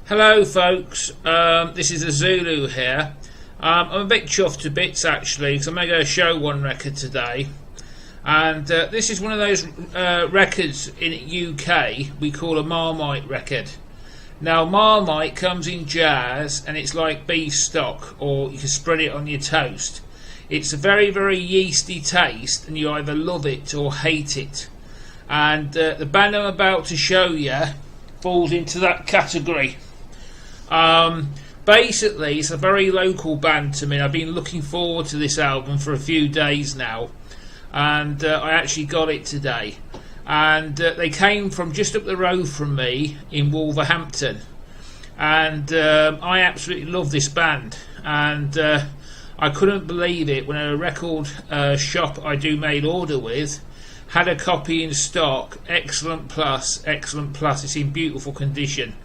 Hello folks, this is a Zulu here. I'm a bit chuffed to bits actually because I'm going to show one record today, and this is one of those records in UK we call a Marmite record. Now Marmite comes in jars and it's like beef stock, or you can spread it on your toast. It's a very yeasty taste and you either love it or hate it, and the band I'm about to show you falls into that category. Basically it's a very local band to me. I've been looking forward to this album for a few days now, and I actually got it today, and they came from just up the road from me in Wolverhampton, and I absolutely love this band, and I couldn't believe it when a record shop I do mail order with had a copy in stock. Excellent plus, it's in beautiful condition.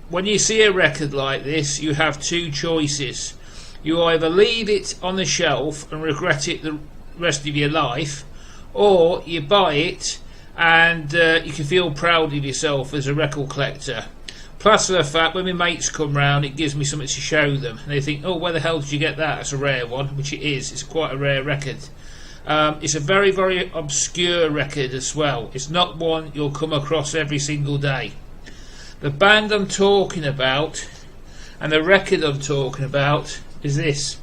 When you see a record like this, you have two choices. You either leave it on the shelf and regret it the rest of your life, or you buy it and you can feel proud of yourself as a record collector. Plus the fact when my mates come round, it gives me something to show them, and they think, oh, where the hell did you get that? It's a rare one, which it is. It's quite a rare record. It's a very obscure record as well. It's not one you'll come across every single day. The band I'm talking about and the record I'm talking about is this,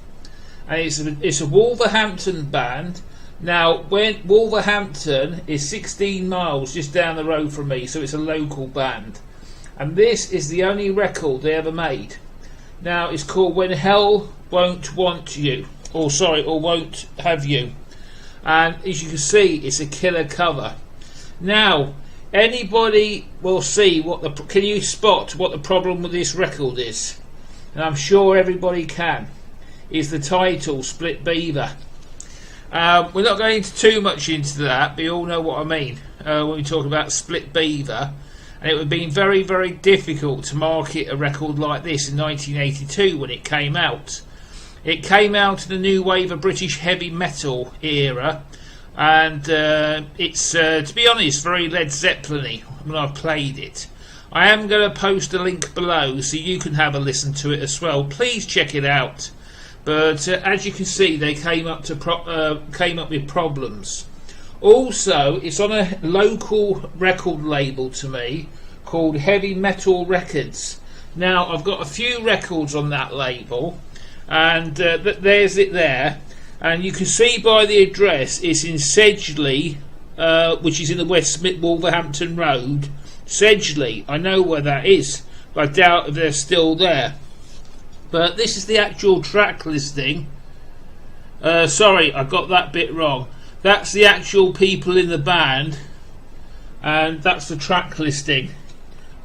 and it's a Wolverhampton band. Now, when Wolverhampton is 16 miles just down the road from me, so it's a local band, and this is the only record they ever made. Now, it's called When Hell Won't Want You, or Won't Have You, and as you can see, it's a killer cover. Now, anybody will see can you spot what the problem with this record is? And I'm sure everybody can. Is the title, Split Beaver. We're not going too much into that, but you all know what I mean when we talk about Split Beaver. And it would have been very difficult to market a record like this in 1982 when it came out. It came out in the new wave of British heavy metal era, and it's to be honest very Led Zeppelin-y when I've played it. I am going to post a link below so you can have a listen to it as well. Please check it out. But as you can see, they came up with problems. Also, it's on a local record label to me called Heavy Metal Records. Now, I've got a few records on that label, and there's it there. And you can see by the address it's in Sedgley, which is in the West Smith Wolverhampton Road. Sedgley, I know where that is, but I doubt if they're still there. But this is the actual track listing. Sorry, I got that bit wrong. That's the actual people in the band, and that's the track listing.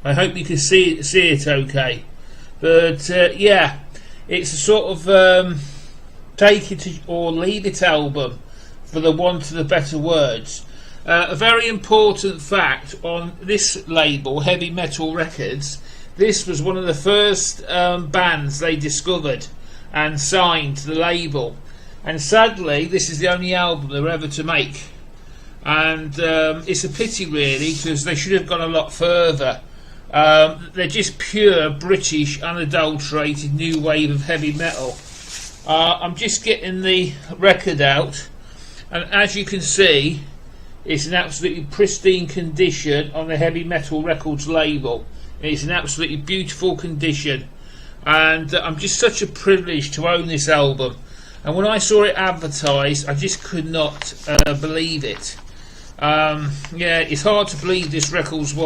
I hope you can see it okay. But yeah, it's a sort of take it or leave it album, for the want of the better words. A very important fact on this label, Heavy Metal Records, this was one of the first bands they discovered and signed to the label, and sadly this is the only album they were ever to make, and it's a pity really, because they should have gone a lot further. They're just pure British unadulterated new wave of heavy metal. I'm just getting the record out, and as you can see, it's in absolutely pristine condition on the Heavy Metal Records label. It's in absolutely beautiful condition, and I'm just such a privilege to own this album. And when I saw it advertised, I just could not believe it. Yeah, it's hard to believe this record's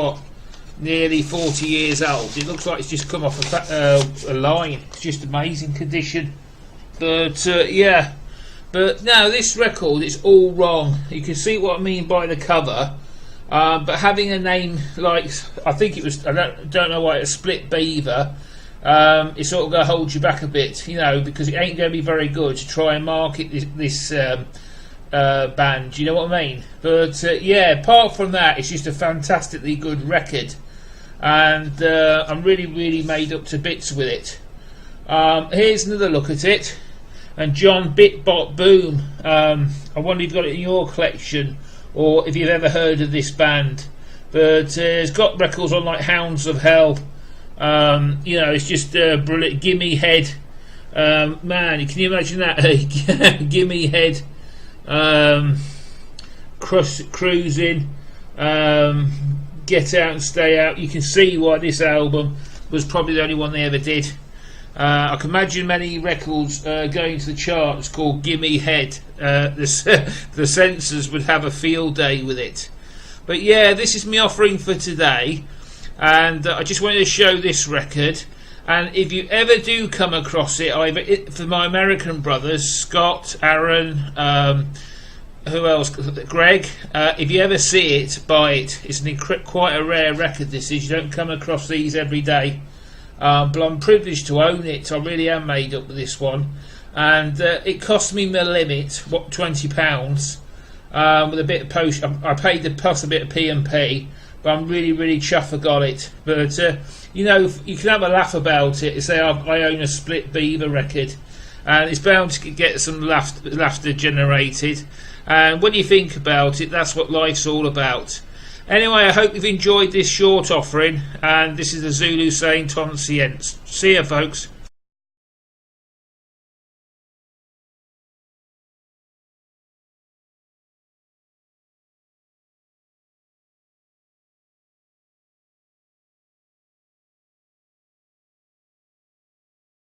nearly 40 years old. It looks like it's just come off a line. It's just amazing condition. But yeah, but now this record is all wrong. You can see what I mean by the cover. But having a name like, I think it was, I don't know why, it's Split Beaver, it's sort of going to hold you back a bit, you know, because it ain't going to be very good to try and market this band, you know what I mean? But yeah, apart from that, it's just a fantastically good record, and I'm really made up to bits with it. Here's another look at it. And John Bit Bot Boom, I wonder if you've got it in your collection, or if you've ever heard of this band. But it's got records on like Hounds of Hell, You know, it's just brilliant. Gimme head, man. Can you imagine that? Gimme head, cruising, get out and stay out. You can see why this album was probably the only one they ever did. I can imagine many records going to the charts called Gimme Head. The censors would have a field day with it. But yeah, this is my offering for today, and I just wanted to show this record. And if you ever do come across it, for my American brothers, Scott, Aaron, who else? Greg. If you ever see it, buy it. It's quite a rare record. This is. You don't come across these every day. But I'm privileged to own it. I really am made up with this one, and it cost me my limit, £20, with a bit of post. I paid the plus a bit of P&P, but I'm really chuffed I got it. But you know, you can have a laugh about it. Say I own a split Beaver record, and it's bound to get some laughter generated. And when you think about it, that's what life's all about. Anyway, I hope you've enjoyed this short offering, and this is the Zulu saying Ton Sience. See ya, folks.